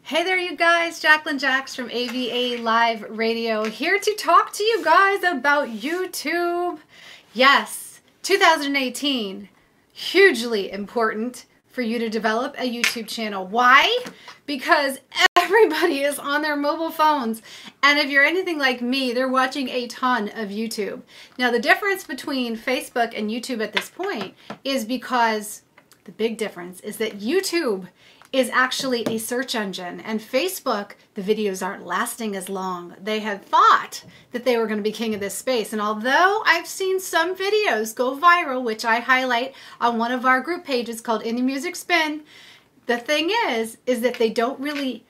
Hey there you guys, Jacqueline Jax from AVA Live Radio here to talk to you guys about YouTube. Yes, 2018, hugely important for you to develop a YouTube channel. Why? Because everybody is on their mobile phones, and if you're anything like me, they're watching a ton of YouTube. Now the difference between Facebook and YouTube at this point is because the big difference is that YouTube is actually a search engine, and Facebook, the videos aren't lasting as long. They had thought that they were going to be king of this space, and although I've seen some videos go viral, which I highlight on one of our group pages called Indie Music Spin, the thing is that they don't really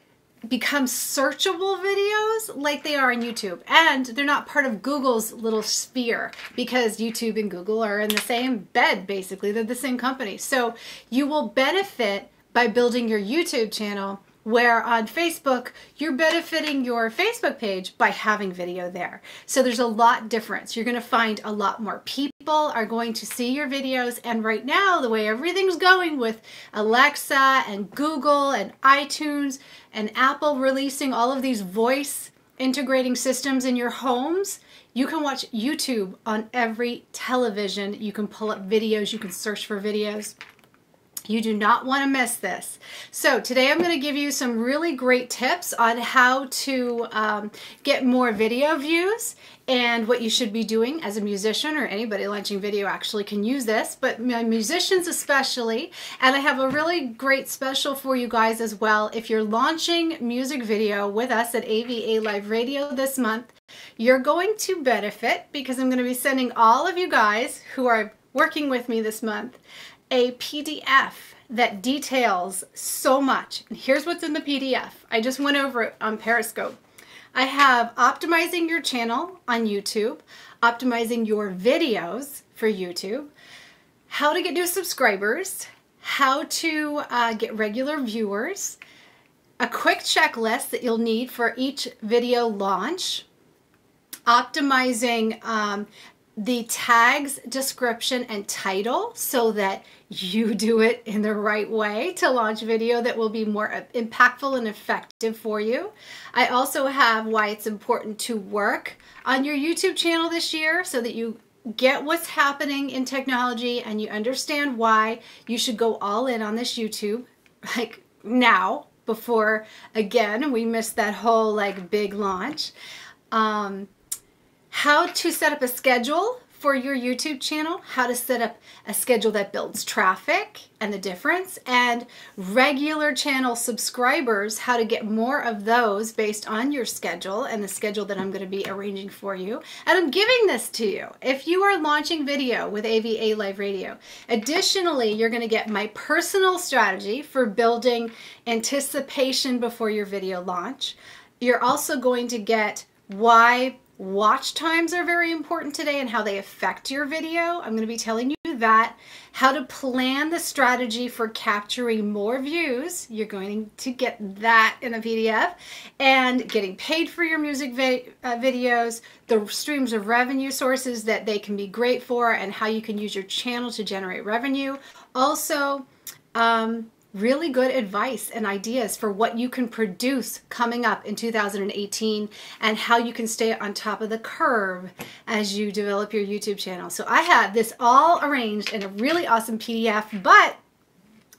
become searchable videos like they are on YouTube, and they're not part of Google's little sphere because YouTube and Google are in the same bed, basically. They're the same company. So you will benefit by building your YouTube channel, where on Facebook, you're benefiting your Facebook page by having video there. So there's a lot difference. You're going to find a lot more people are going to see your videos. And right now, the way everything's going with Alexa and Google and iTunes and Apple releasing all of these voice integrating systems in your homes, you can watch YouTube on every television. You can pull up videos. You can search for videos. You do not want to miss this. So today I'm going to give you some really great tips on how to get more video views and what you should be doing as a musician, or anybody launching video actually can use this, but musicians especially. And I have a really great special for you guys as well. If you're launching music video with us at AVA Live Radio this month, you're going to benefit because I'm going to be sending all of you guys who are working with me this month a PDF that details so much. And here's what's in the PDF. I just went over it on Periscope. I have optimizing your channel on YouTube, optimizing your videos for YouTube, how to get new subscribers, how to get regular viewers, a quick checklist that you'll need for each video launch, optimizing the tags, description, and title so that you do it in the right way to launch video that will be more impactful and effective for you. I also have why it's important to work on your YouTube channel this year so that you get what's happening in technology and you understand why you should go all in on this YouTube, like now, before, again, we missed that whole like big launch. How to set up a schedule for your YouTube channel, how to set up a schedule that builds traffic and the difference, and regular channel subscribers, how to get more of those based on your schedule and the schedule that I'm going to be arranging for you. And I'm giving this to you if you are launching video with AVA Live Radio. Additionally, you're going to get my personal strategy for building anticipation before your video launch. You're also going to get why watch times are very important today and how they affect your video. I'm going to be telling you that. How to plan the strategy for capturing more views. You're going to get that in a PDF. And getting paid for your music videos, the streams of revenue sources that they can be great for, and how you can use your channel to generate revenue. Also, really good advice and ideas for what you can produce coming up in 2018 and how you can stay on top of the curve as you develop your YouTube channel. So I have this all arranged in a really awesome PDF, but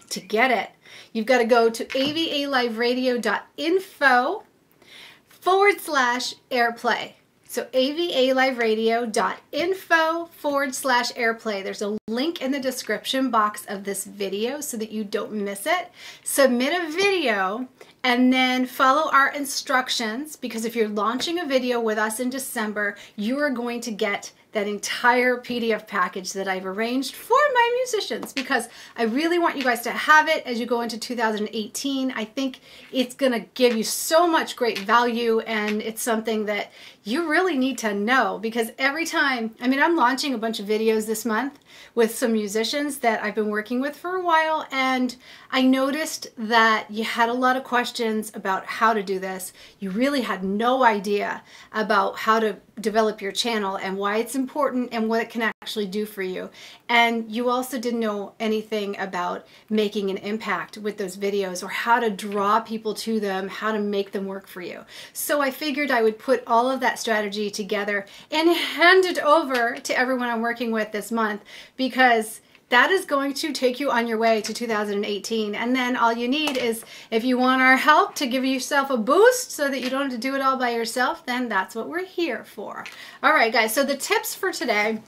to get it, you've got to go to avaliveradio.info/airplay. So avaliveradio.info/airplay. There's a link in the description box of this video so that you don't miss it. Submit a video and then follow our instructions, because if you're launching a video with us in December, you are going to get that entire PDF package that I've arranged for my musicians, because I really want you guys to have it as you go into 2018. I think it's going to give you so much great value, and it's something that you really need to know, because every time, I mean, I'm launching a bunch of videos this month with some musicians that I've been working with for a while, and I noticed that you had a lot of questions about how to do this. You really had no idea about how to develop your channel and why it's important and what it can actually do for you. And you also didn't know anything about making an impact with those videos or how to draw people to them, how to make them work for you. So I figured I would put all of that strategy together and hand it over to everyone I'm working with this month, because that is going to take you on your way to 2018. And then all you need is, if you want our help to give yourself a boost so that you don't have to do it all by yourself, then that's what we're here for. All right, guys, so the tips for today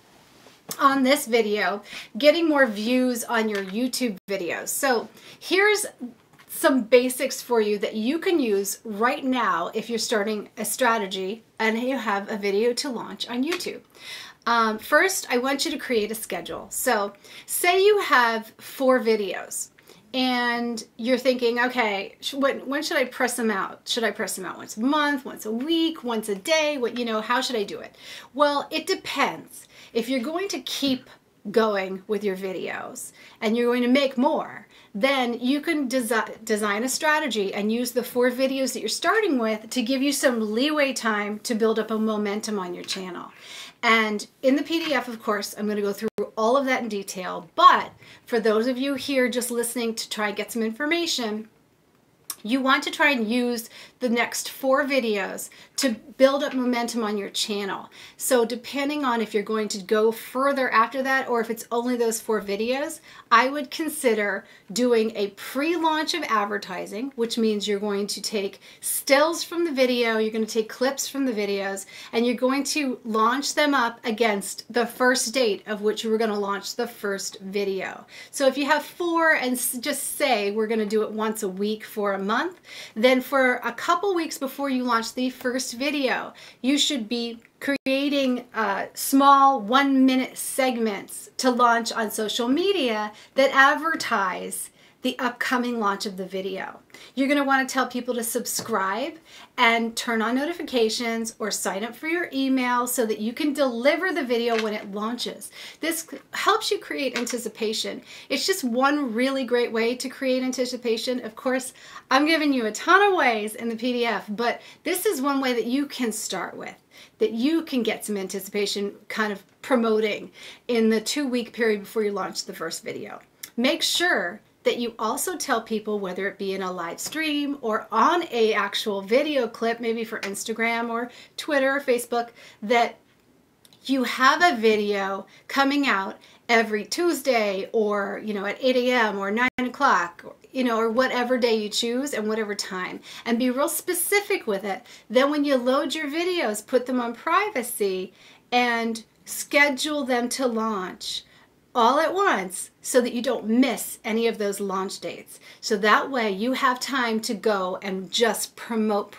on this video: getting more views on your YouTube videos. So here's some basics for you that you can use right now if you're starting a strategy and you have a video to launch on YouTube. First, I want you to create a schedule. So say you have 4 videos and you're thinking, okay, when should I press them out? Should I press them out once a month, once a week, once a day? How should I do it? Well, it depends. If you're going to keep going with your videos and you're going to make more, then you can design a strategy and use the 4 videos that you're starting with to give you some leeway time to build up a momentum on your channel. And in the PDF, of course, I'm going to go through all of that in detail. But for those of you here just listening to try and get some information, you want to try and use the next 4 videos to build up momentum on your channel. So depending on if you're going to go further after that or if it's only those 4 videos, I would consider doing a pre-launch of advertising, which means you're going to take stills from the video, you're going to take clips from the videos, and you're going to launch them up against the first date of which you were going to launch the first video. So if you have 4 and just say we're going to do it once a week for a month, then for a couple weeks before you launch the first video, you should be creating small 1-minute segments to launch on social media that advertise the upcoming launch of the video. You're going to want to tell people to subscribe and turn on notifications or sign up for your email so that you can deliver the video when it launches. This helps you create anticipation. It's just one really great way to create anticipation. Of course, I'm giving you a ton of ways in the PDF, but this is one way that you can start with, that you can get some anticipation kind of promoting in the 2-week period before you launch the first video. Make sure that you also tell people, whether it be in a live stream or on a actual video clip, maybe for Instagram or Twitter or Facebook, that you have a video coming out every Tuesday or, at 8 a.m. or 9 o'clock, or whatever day you choose and whatever time, and be real specific with it. Then when you load your videos, put them on privacy and schedule them to launch all at once so that you don't miss any of those launch dates. So that way you have time to go and just promote.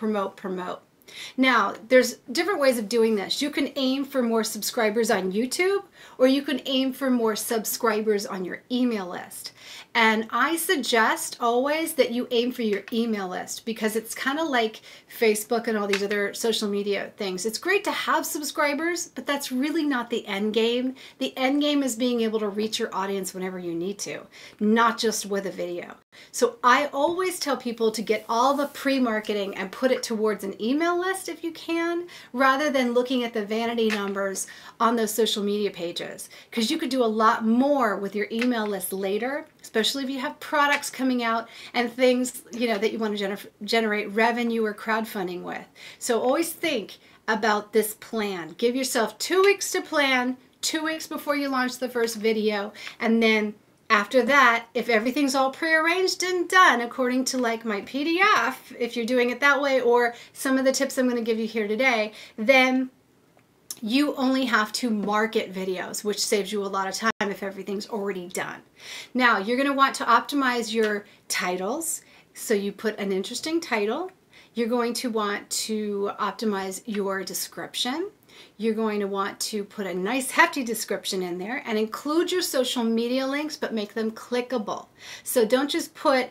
Now, there's different ways of doing this. You can aim for more subscribers on YouTube, or you can aim for more subscribers on your email list. And I suggest always that you aim for your email list, because it's kind of like Facebook and all these other social media things. It's great to have subscribers, but that's really not the end game. The end game is being able to reach your audience whenever you need to, not just with a video. So I always tell people to get all the pre-marketing and put it towards an email list if you can, rather than looking at the vanity numbers on those social media pages, because you could do a lot more with your email list later, especially if you have products coming out and things that you want to generate revenue or crowdfunding with. So always think about this plan. Give yourself 2 weeks to plan, 2 weeks before you launch the first video, and then after that, if everything's all prearranged and done according to like my PDF, if you're doing it that way, or some of the tips I'm going to give you here today, then you only have to market videos, which saves you a lot of time if everything's already done. Now, you're going to want to optimize your titles. So you put an interesting title. You're going to want to optimize your description. You're going to want to put a nice hefty description in there and include your social media links, but make them clickable. So don't just put,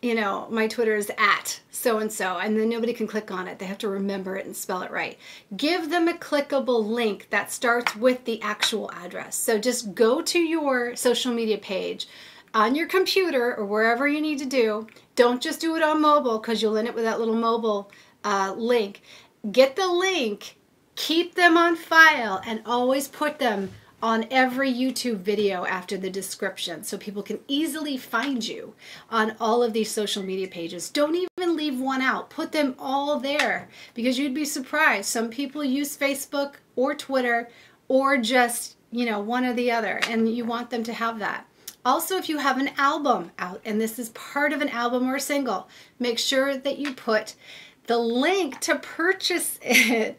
my Twitter is @ so-and-so, and then nobody can click on it. They have to remember it and spell it right. Give them a clickable link that starts with the actual address. So just go to your social media page on your computer or wherever you need to do. Don't just do it on mobile, because you'll end up with that little mobile link. Get the link, keep them on file, and always put them on every YouTube video after the description so people can easily find you on all of these social media pages. Don't even leave one out. Put them all there, because you'd be surprised. Some people use Facebook or Twitter or just, you know, one or the other, and you want them to have that. Also, if you have an album out and this is part of an album or a single, make sure that you put the link to purchase it.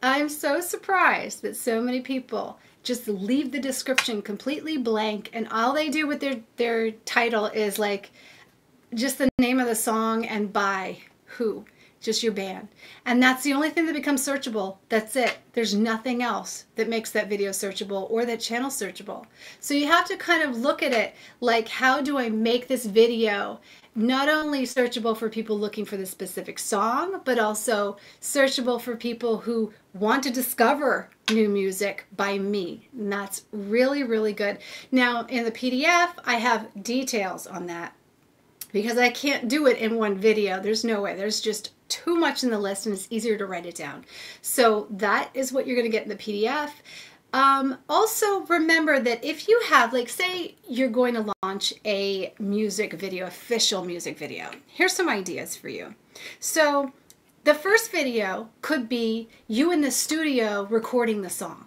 I'm so surprised that so many people just leave the description completely blank, and all they do with their title is like just the name of the song and by who. Just your band. And that's the only thing that becomes searchable. That's it. There's nothing else that makes that video searchable or that channel searchable. So you have to kind of look at it like, how do I make this video not only searchable for people looking for the specific song, but also searchable for people who want to discover new music by me. And that's really, really good. Now, in the PDF, I have details on that, because I can't do it in one video. There's no way. There's just too much in the list, and it's easier to write it down. So that is what you're going to get in the PDF. Also, remember that if you have, like, say you're going to launch a music video, official music video, here's some ideas for you. So the first video could be you in the studio recording the song.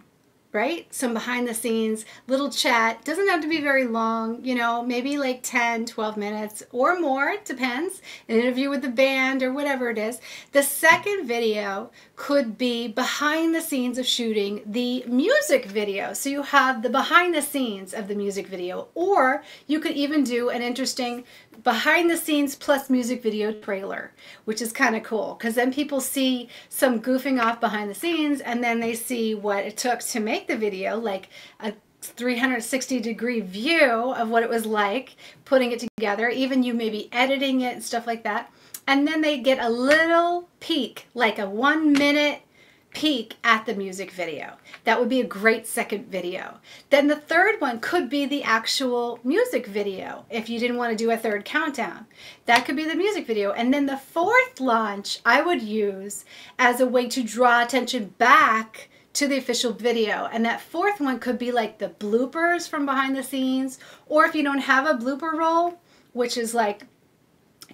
Right? Some behind the scenes, little chat. Doesn't have to be very long, you know, maybe like 10, 12 minutes or more, it depends. An interview with the band or whatever it is. The second video could be behind the scenes of shooting the music video. So you have the behind the scenes of the music video, or you could even do an interesting behind the scenes plus music video trailer, which is kind of cool, because then people see some goofing off behind the scenes, and then they see what it took to make the video, like a 360-degree view of what it was like putting it together, even you maybe editing it and stuff like that. And then they get a little peek, like a 1-minute peek at the music video. That would be a great second video. Then the third one could be the actual music video. If you didn't want to do a third countdown, that could be the music video. And then the fourth launch I would use as a way to draw attention back to the official video. And that fourth one could be like the bloopers from behind the scenes, or if you don't have a blooper roll, which is like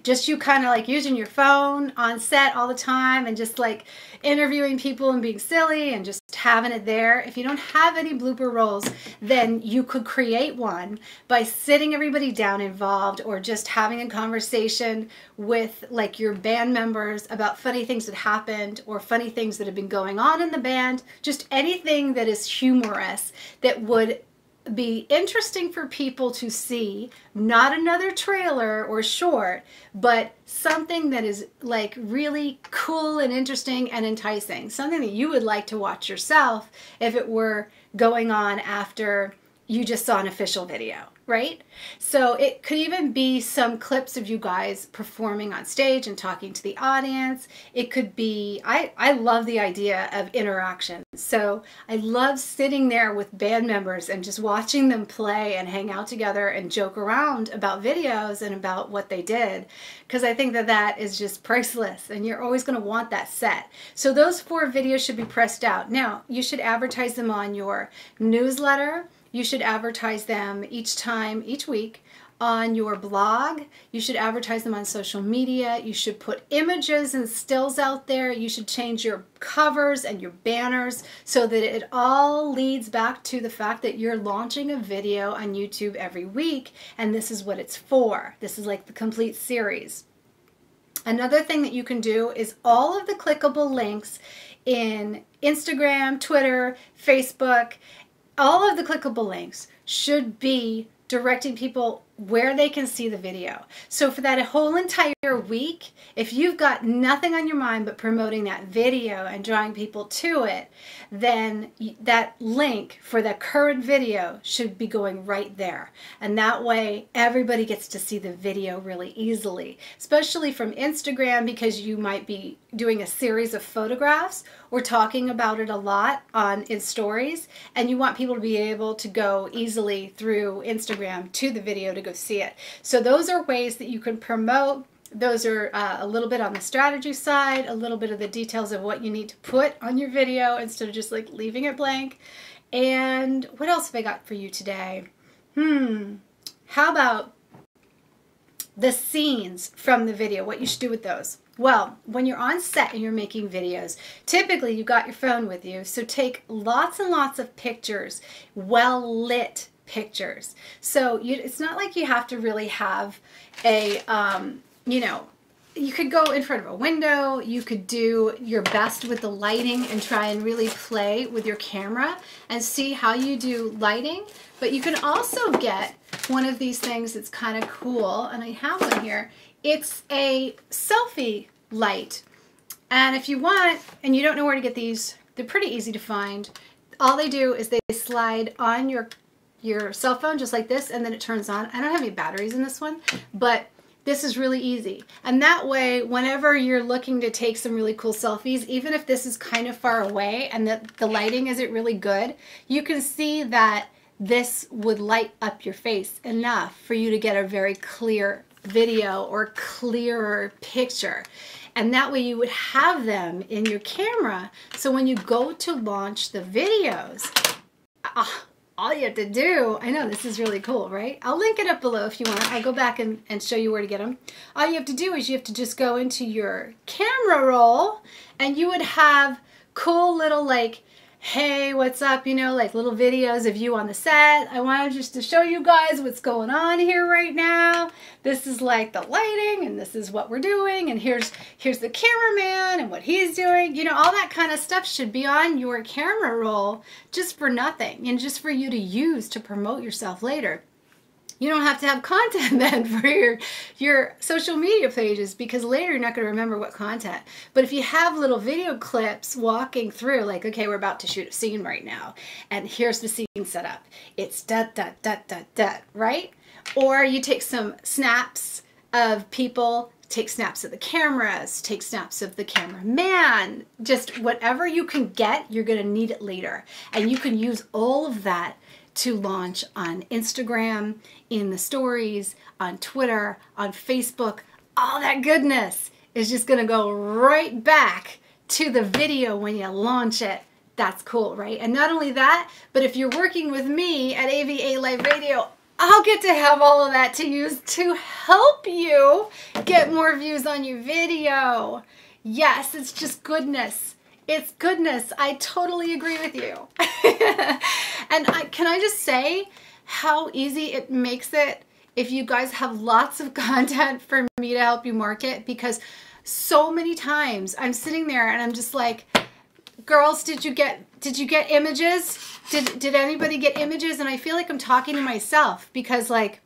just you kind of like using your phone on set all the time and just like interviewing people and being silly and just having it there. If you don't have any blooper rolls, then you could create one by sitting everybody down involved, or just having a conversation with like your band members about funny things that happened or funny things that have been going on in the band. Just anything that is humorous that would be interesting for people to see. Not another trailer or short, but something that is like really cool and interesting and enticing. Something that you would like to watch yourself if it were going on after you just saw an official video, right? So it could even be some clips of you guys performing on stage and talking to the audience. It could be, I love the idea of interaction. So I love sitting there with band members and just watching them play and hang out together and joke around about videos and about what they did, because I think that that is just priceless, and you're always going to want that set. So those 4 videos should be pressed out. Now, you should advertise them on your newsletter. You should advertise them each week on your blog. You should advertise them on social media. You should put images and stills out there. You should change your covers and your banners so that it all leads back to the fact that you're launching a video on YouTube every week, and this is what it's for. This is like the complete series. Another thing that you can do is all of the clickable links in Instagram, Twitter, Facebook. All of the clickable links should be directing people where they can see the video. So for that whole entire week, if you've got nothing on your mind but promoting that video and drawing people to it, then that link for the current video should be going right there. And that way everybody gets to see the video really easily, especially from Instagram, because you might be doing a series of photographs or talking about it a lot in stories, and you want people to be able to go easily through Instagram to the video to go see it. So those are ways that you can promote. Those are a little bit on the strategy side, a little bit of the details of what you need to put on your video instead of just like leaving it blank. And what else have I got for you today? How about the scenes from the video, what you should do with those? Well, when you're on set and you're making videos, typically you got your phone with you, so take lots and lots of pictures, well-lit pictures. So it's not like you have to really have a, you know, you could go in front of a window, you could do your best with the lighting and try and really play with your camera and see how you do lighting. But you can also get one of these things that's kind of cool, and I have one here. It's a selfie light. And if you want, and you don't know where to get these, they're pretty easy to find. All they do is they slide on your cell phone just like this, and then it turns on. I don't have any batteries in this one, but this is really easy. And that way, whenever you're looking to take some really cool selfies, even if this is kind of far away and the lighting isn't really good, you can see that this would light up your face enough for you to get a very clear video or clearer picture. And that way you would have them in your camera, so when you go to launch the videos, all you have to do, I know this is really cool, right? I'll link it up below if you want. I'll go back and show you where to get them. All you have to do is you have to just go into your camera roll, and you would have cool little, like, hey, what's up, you know, like little videos of you on the set. I wanted just to show you guys what's going on here right now. This is like the lighting, and this is what we're doing, and here's the cameraman and what he's doing. You know, all that kind of stuff should be on your camera roll just for nothing, and just for you to use to promote yourself later. You don't have to have content then for your social media pages, because later you're not going to remember what content. But if you have little video clips walking through, like, okay, we're about to shoot a scene right now, and here's the scene set up. It's dot, dot, dot, dot, dot, right? Or you take some snaps of people, take snaps of the cameras, take snaps of the cameraman, just whatever you can get, you're going to need it later. And you can use all of that to launch on Instagram, in the stories, on Twitter, on Facebook. All that goodness is just gonna go right back to the video when you launch it. That's cool, right? And not only that, but if you're working with me at AVA Live Radio, I'll get to have all of that to use to help you get more views on your video. Yes, it's just goodness. It's goodness. I totally agree with you. And can I just say how easy it makes it if you guys have lots of content for me to help you market? Because so many times I'm sitting there and I'm just like, girls, did you get images? Did anybody get images? And I feel like I'm talking to myself, because like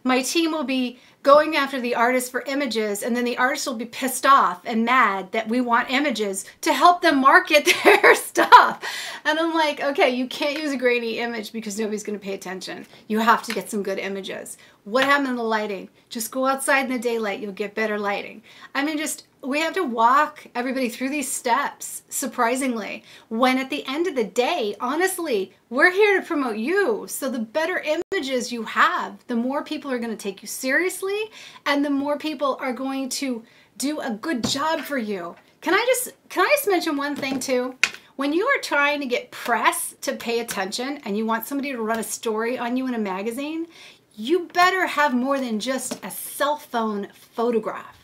my team will be going after the artist for images, and then the artist will be pissed off and mad that we want images to help them market their stuff. And I'm like, okay, you can't use a grainy image because nobody's going to pay attention. You have to get some good images. What happened to the lighting? Just go outside in the daylight, you'll get better lighting. I mean, we have to walk everybody through these steps, surprisingly, when at the end of the day, honestly, we're here to promote you. So the better images you have, the more people are going to take you seriously, and the more people are going to do a good job for you. Can I just mention one thing too? When you are trying to get press to pay attention and you want somebody to run a story on you in a magazine, you better have more than just a cell phone photograph.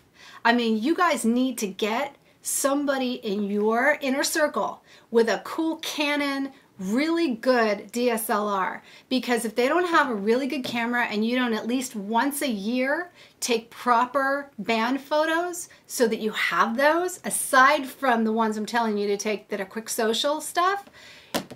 I mean, you guys need to get somebody in your inner circle with a cool Canon, really good DSLR, because if they don't have a really good camera and you don't at least once a year take proper band photos so that you have those, aside from the ones I'm telling you to take that are quick social stuff,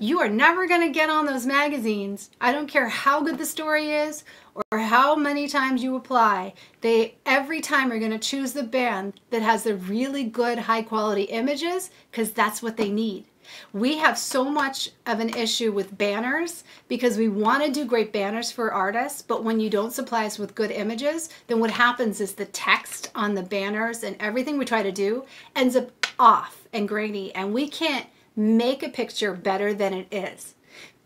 you are never going to get on those magazines. I don't care how good the story is or how many times you apply. They every time are going to choose the band that has the really good high quality images, because that's what they need. We have so much of an issue with banners because we want to do great banners for artists, but when you don't supply us with good images, then what happens is the text on the banners and everything we try to do ends up off and grainy, and we can't make a picture better than it is.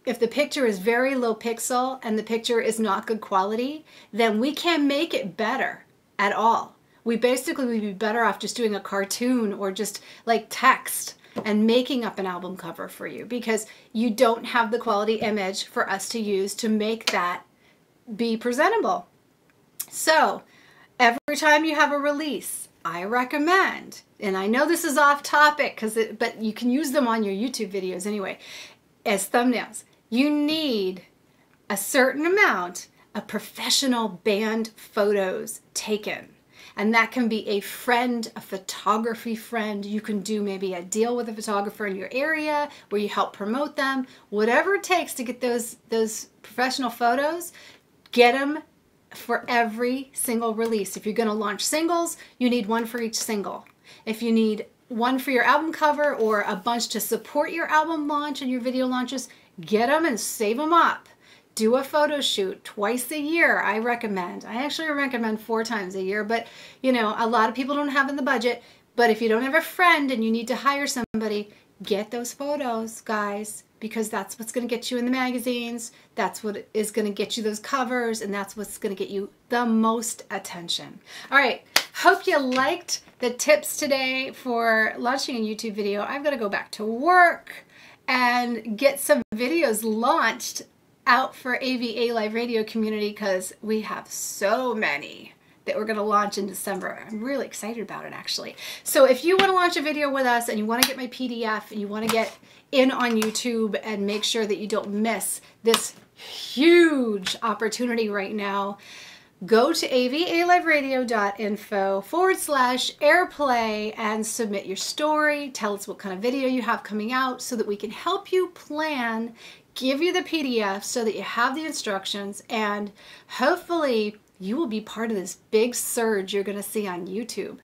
If the picture is very low pixel and the picture is not good quality, then we can't make it better at all. We basically would be better off just doing a cartoon or just like text. and making up an album cover for you because you don't have the quality image for us to use to make that be presentable. So every time you have a release, I recommend, and I know this is off topic but you can use them on your YouTube videos anyway, as thumbnails. You need a certain amount of professional band photos taken. And that can be a friend, a photography friend. You can do maybe a deal with a photographer in your area where you help promote them. Whatever it takes to get those professional photos, get them for every single release. If you're going to launch singles, you need one for each single. If you need one for your album cover or a bunch to support your album launch and your video launches, get them and save them up. Do a photo shoot twice a year, I recommend. I actually recommend 4 times a year, but you know, a lot of people don't have in the budget. But if you don't have a friend and you need to hire somebody, get those photos, guys, because that's what's going to get you in the magazines. That's what is going to get you those covers, and that's what's going to get you the most attention. All right, hope you liked the tips today for launching a YouTube video. I've got to go back to work and get some videos launched out for AVA Live Radio community because we have so many that we're going to launch in December. I'm really excited about it, actually. So if you want to launch a video with us and you want to get my PDF and you want to get in on YouTube and make sure that you don't miss this huge opportunity right now, go to avaliveradio.info/airplay and submit your story. Tell us what kind of video you have coming out so that we can help you plan, give you the PDF so that you have the instructions, and hopefully you will be part of this big surge you're going to see on YouTube.